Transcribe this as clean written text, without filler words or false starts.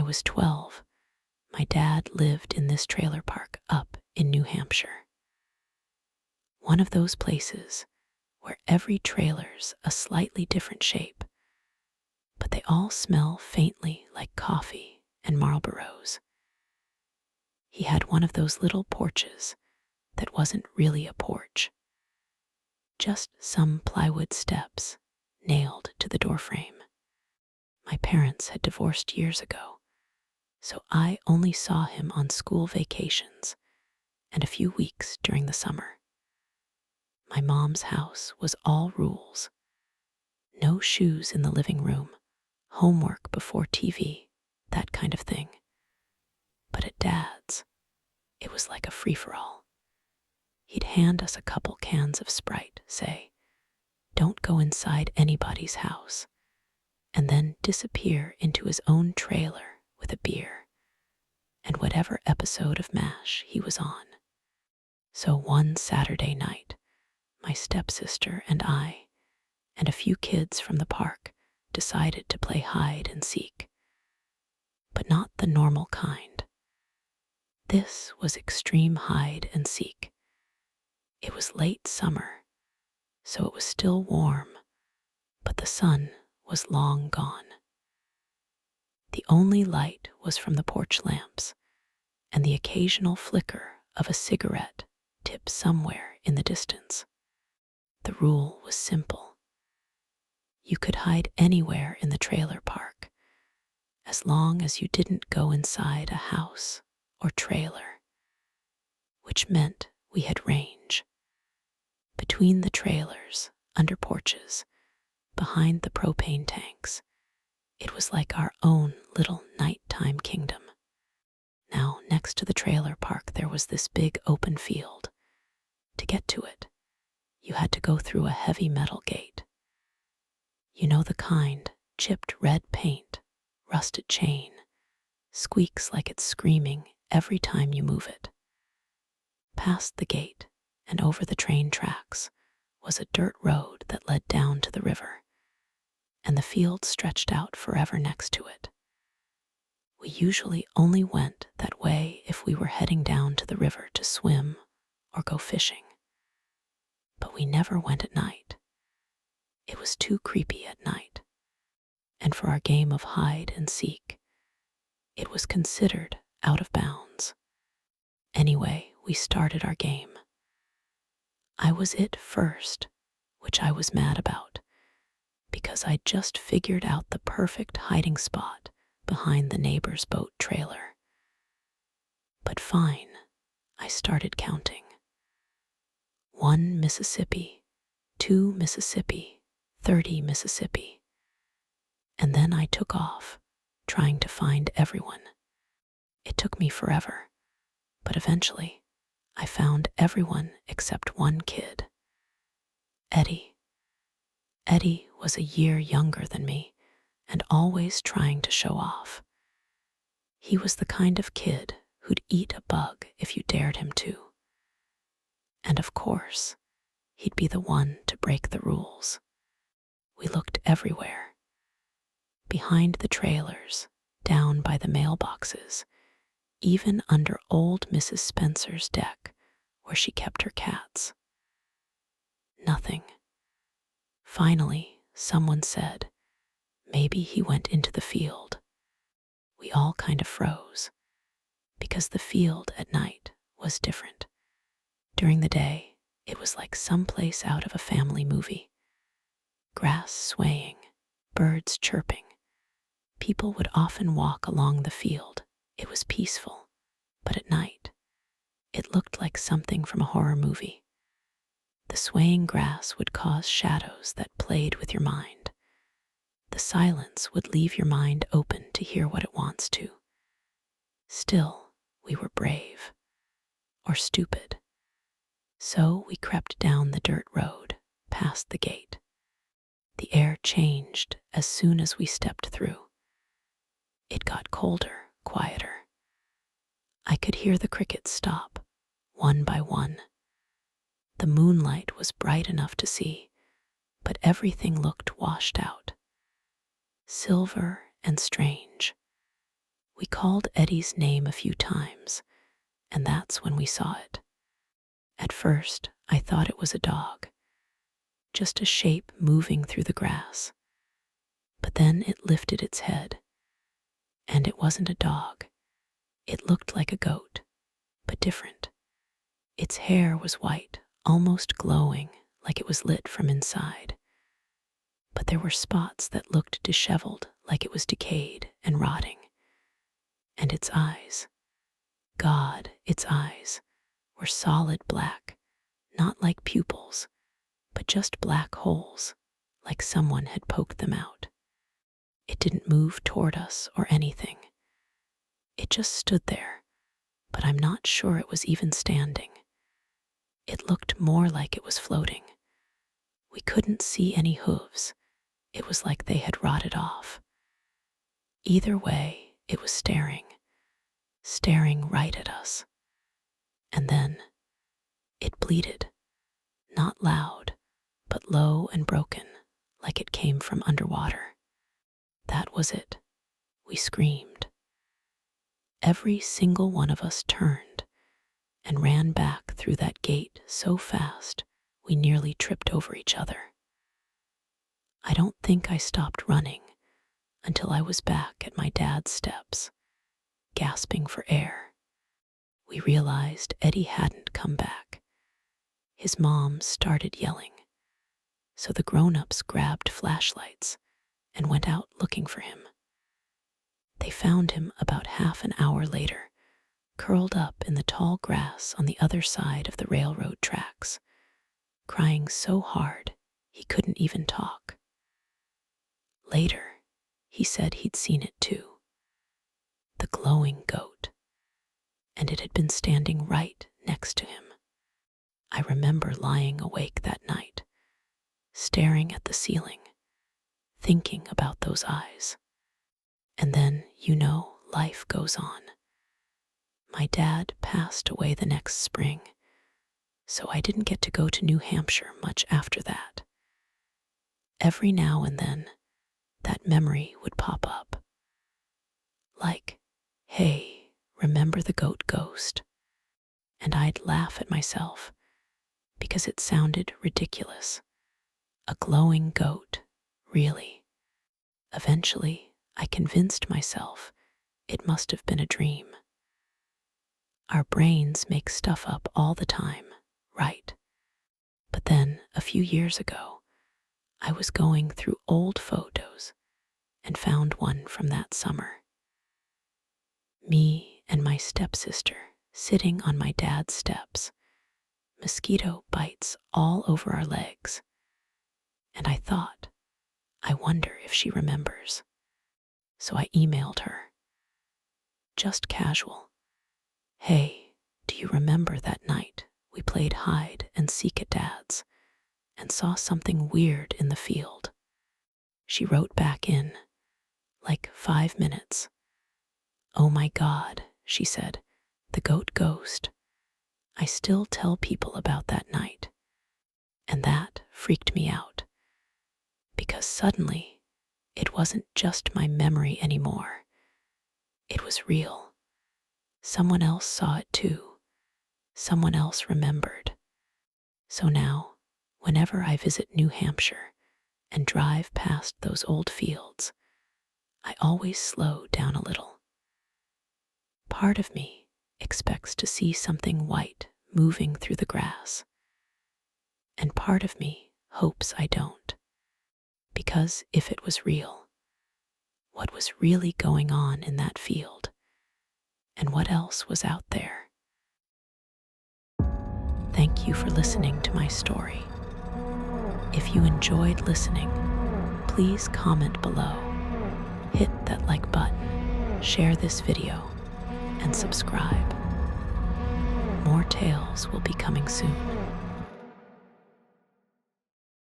was 12, my dad lived in this trailer park up in New Hampshire. One of those places where every trailer's a slightly different shape, but they all smell faintly like coffee and Marlboros. He had one of those little porches that wasn't really a porch, just some plywood steps nailed to the doorframe. My parents had divorced years ago, so I only saw him on school vacations and a few weeks during the summer. My mom's house was all rules. No shoes in the living room, homework before TV, that kind of thing. But at Dad's, it was like a free-for-all. He'd hand us a couple cans of Sprite, say, "Don't go inside anybody's house," and then disappear into his own trailer with a beer and whatever episode of MASH he was on. So one Saturday night, my stepsister and I, and a few kids from the park, decided to play hide and seek. But not the normal kind. This was extreme hide and seek. It was late summer, so it was still warm, but the sun was long gone. The only light was from the porch lamps and the occasional flicker of a cigarette tipped somewhere in the distance. The rule was simple. You could hide anywhere in the trailer park, as long as you didn't go inside a house or trailer, which meant we had range. Between the trailers, under porches, behind the propane tanks, it was like our own little nighttime kingdom. Now, next to the trailer park, there was this big open field. To get to it, you had to go through a heavy metal gate. You know the kind, chipped red paint, rusted chain, squeaks like it's screaming every time you move it. Past the gate and over the train tracks was a dirt road that led down to the river, and the field stretched out forever next to it. We usually only went that way if we were heading down to the river to swim or go fishing. But we never went at night. It was too creepy at night. And for our game of hide and seek, it was considered out of bounds. Anyway, we started our game. I was it first, which I was mad about, because I'd just figured out the perfect hiding spot behind the neighbor's boat trailer. But fine, I started counting. 1 Mississippi, 2 Mississippi, 30 Mississippi. And then I took off, trying to find everyone. It took me forever, but eventually I found everyone except one kid. Eddie. Eddie was a year younger than me and always trying to show off. He was the kind of kid who'd eat a bug if you dared him to. And of course, he'd be the one to break the rules. We looked everywhere. Behind the trailers, down by the mailboxes, even under old Mrs. Spencer's deck where she kept her cats. Nothing. Finally, someone said, maybe he went into the field. We all kind of froze, because the field at night was different. During the day, it was like someplace out of a family movie. Grass swaying, birds chirping. People would often walk along the field. It was peaceful, but at night, it looked like something from a horror movie. The swaying grass would cause shadows that played with your mind. The silence would leave your mind open to hear what it wants to. Still, we were brave, or stupid. So we crept down the dirt road, past the gate. The air changed as soon as we stepped through. It got colder, quieter. I could hear the crickets stop, one by one. The moonlight was bright enough to see, but everything looked washed out. Silver and strange. We called Eddie's name a few times, and that's when we saw it. At first, I thought it was a dog, just a shape moving through the grass. But then it lifted its head, and it wasn't a dog. It looked like a goat, but different. Its hair was white, almost glowing, like it was lit from inside. But there were spots that looked disheveled, like it was decayed and rotting. And its eyes, God, its eyes, were solid black, not like pupils, but just black holes, like someone had poked them out. It didn't move toward us or anything. It just stood there, but I'm not sure it was even standing. It looked more like it was floating. We couldn't see any hooves. It was like they had rotted off. Either way, it was staring right at us. And then it bleated, not loud, but low and broken, like it came from underwater. That was it. We screamed. Every single one of us turned and ran back through that gate so fast we nearly tripped over each other. I don't think I stopped running until I was back at my dad's steps, gasping for air. We realized Eddie hadn't come back. His mom started yelling, so the grown-ups grabbed flashlights and went out looking for him. They found him about half an hour later, curled up in the tall grass on the other side of the railroad tracks, crying so hard he couldn't even talk. Later, he said he'd seen it too. The glowing goat, and it had been standing right next to him. I remember lying awake that night, staring at the ceiling, thinking about those eyes. And then, life goes on. My dad passed away the next spring, so I didn't get to go to New Hampshire much after that. Every now and then, that memory would pop up. Like, hey, remember the goat ghost? And I'd laugh at myself because it sounded ridiculous. A glowing goat, really. Eventually, I convinced myself it must have been a dream. Our brains make stuff up all the time, right? But then, a few years ago, I was going through old photos and found one from that summer. Me and my stepsister sitting on my dad's steps, mosquito bites all over our legs. And I thought, I wonder if she remembers. So I emailed her. Just casual. Hey, do you remember that night we played hide and seek at Dad's and saw something weird in the field? She wrote back in, like 5 minutes. Oh my God, she said, the goat ghost. I still tell people about that night. And that freaked me out. Because suddenly, it wasn't just my memory anymore. It was real. Someone else saw it too. Someone else remembered. So now, whenever I visit New Hampshire and drive past those old fields, I always slow down a little. Part of me expects to see something white moving through the grass, and part of me hopes I don't. Because if it was real, what was really going on in that field? And what else was out there? Thank you for listening to my story. If you enjoyed listening, please comment below, hit that like button, share this video, and subscribe. More tales will be coming soon.